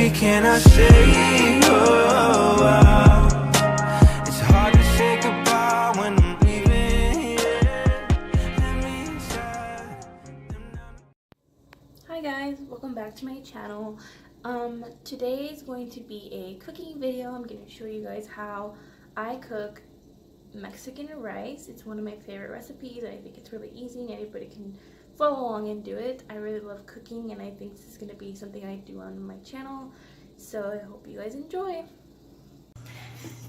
baby, can I say, oh, wow. It's hard to say goodbye when I'm leaving, yeah. Let me inside. Hi guys, welcome back to my channel. Today is going to be a cooking video. I'm going to show you guys how I cook Mexican rice. It's one of my favorite recipes. I think it's really easy and everybody can follow along and do it. I really love cooking and I think this is going to be something I do on my channel. So I hope you guys enjoy.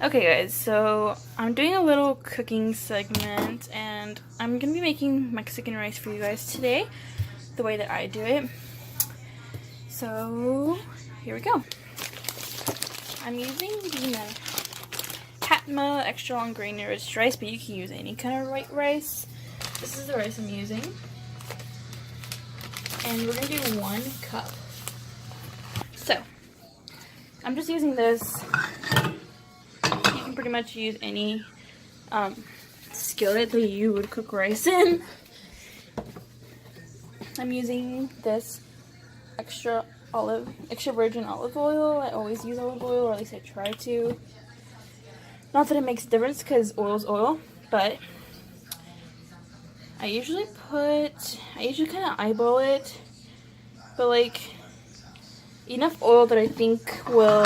Okay guys, so I'm doing a little cooking segment and I'm going to be making Mexican rice for you guys today, the way that I do it. So here we go. I'm using the Patma extra long grain enriched rice, but you can use any kind of white rice. This is the rice I'm using. And we're going to do 1 cup. So, I'm just using this. You can pretty much use any skillet that you would cook rice in. I'm using this extra virgin olive oil. I always use olive oil, or at least I try to. Not that it makes a difference because oil's oil, but I usually kind of eyeball it, but like enough oil that I think will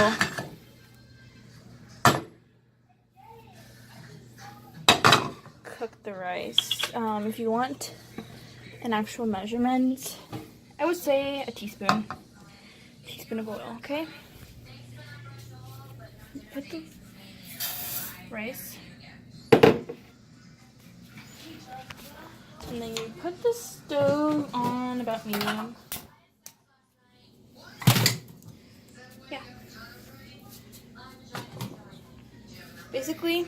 cook the rice. If you want an actual measurement, I would say a teaspoon of oil, okay? Put the rice, and then you put the stove on about medium. Yeah. Basically,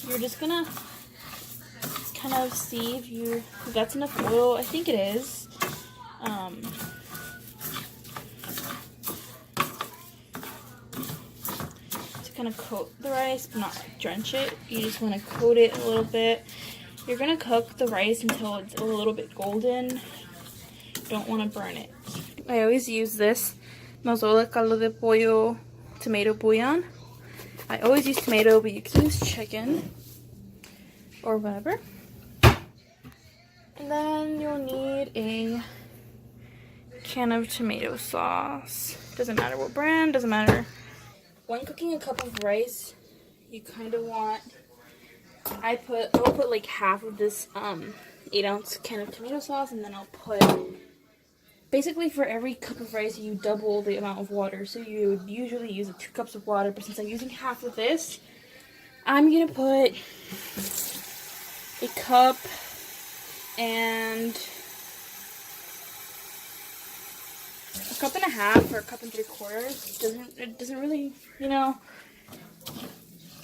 you're just gonna kind of see if that's enough oil. I think it is. Kind of coat the rice, but not drench it. You just want to coat it a little bit. You're going to cook the rice until it's a little bit golden. Don't want to burn it. I always use this Mazola caldo de pollo tomato bouillon. I always use tomato, but you can use chicken or whatever. And then you'll need a can of tomato sauce. Doesn't matter what brand, doesn't matter. When cooking a cup of rice, you kind of want, I will put like half of this 8-ounce can of tomato sauce, and then I'll put, basically for every cup of rice you double the amount of water. So you would usually use 2 cups of water, but since I'm using half of this, I'm going to put a cup and a cup and a half or a cup and 3/4. It doesn't really, you know.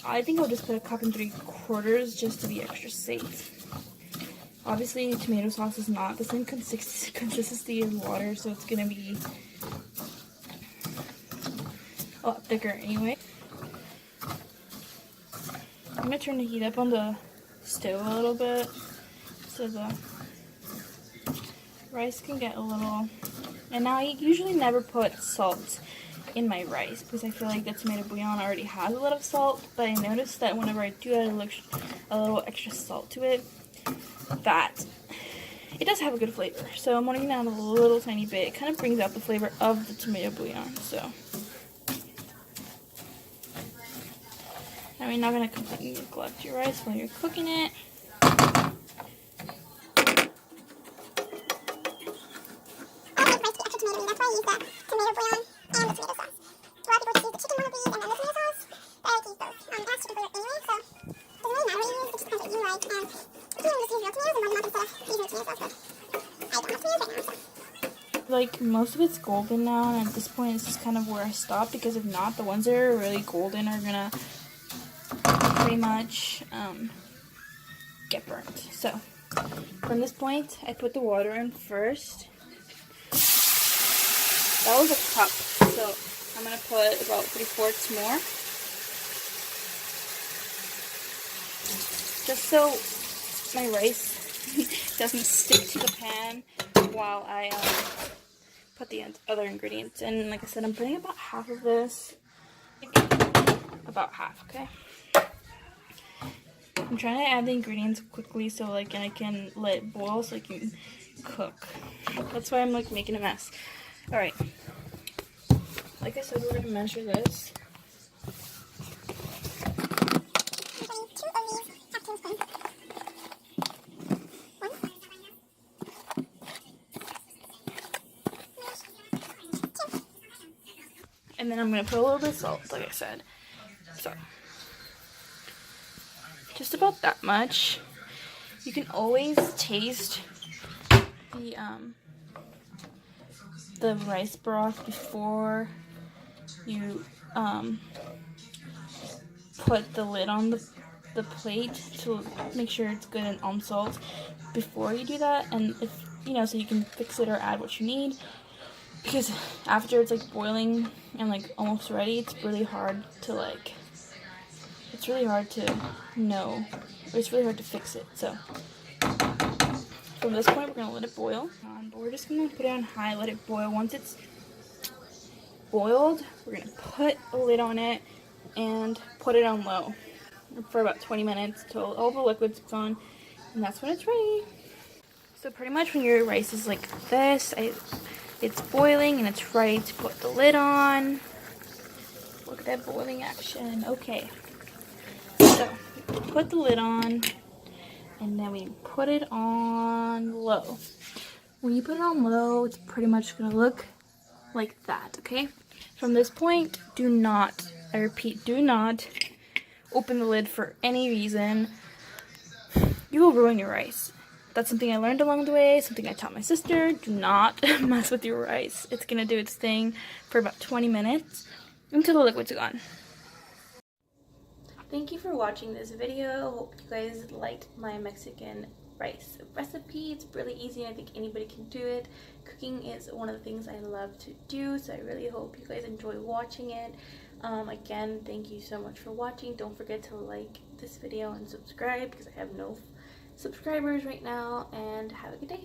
I think I'll just put a cup and 3/4 just to be extra safe. Obviously, tomato sauce is not the same consistency as water, so it's gonna be a lot thicker anyway. I'm gonna turn the heat up on the stove a little bit so the rice can get a little. And now I usually never put salt in my rice because I feel like the tomato bouillon already has a lot of salt, but I noticed that whenever I do add a little extra salt to it, that it does have a good flavor. So I'm only gonna add a little tiny bit. It kind of brings out the flavor of the tomato bouillon. So now you're not gonna completely neglect your rice while you're cooking it. Like, most of it's golden now, and at this point this is kind of where I stop, because if not, the ones that are really golden are gonna pretty much get burnt. So from this point I put the water in first. That was a cup, so I'm gonna put about 3/4 more, just so my rice doesn't stick to the pan while I put the other ingredients in. Like I said, I'm putting about half of this. About half, okay? I'm trying to add the ingredients quickly so like I can let it boil so I can cook. That's why I'm like making a mess. Alright. Like I said, we're gonna measure this. And then I'm gonna put a little bit of salt, like I said. So just about that much. You can always taste the rice broth before you put the lid on the plate to make sure it's good and on salt before you do that. And if you know, so you can fix it or add what you need, because after it's like boiling and like almost ready, it's really hard to like, it's really hard to know, or it's really hard to fix it. So from this point, we're gonna let it boil, but we're just gonna put it on high, let it boil. Once it's boiled, we're gonna put a lid on it and put it on low for about 20 minutes till all the liquid's gone, and that's when it's ready. So pretty much when your rice is like this, it's boiling and it's ready to put the lid on. Look at that boiling action. Okay, so we put the lid on and then we put it on low. When you put it on low, it's pretty much gonna look like that, okay? From this point, do not, I repeat, do not open the lid for any reason. You will ruin your rice. That's something I learned along the way, something I taught my sister. Do not mess with your rice. It's gonna do its thing for about 20 minutes until the liquid's gone. Thank you for watching this video. Hope you guys liked my Mexican rice recipe. It's really easy and I think anybody can do it. Cooking is one of the things I love to do, so I really hope you guys enjoy watching it. Again, thank you so much for watching. Don't forget to like this video and subscribe because I have no subscribers right now, and have a good day.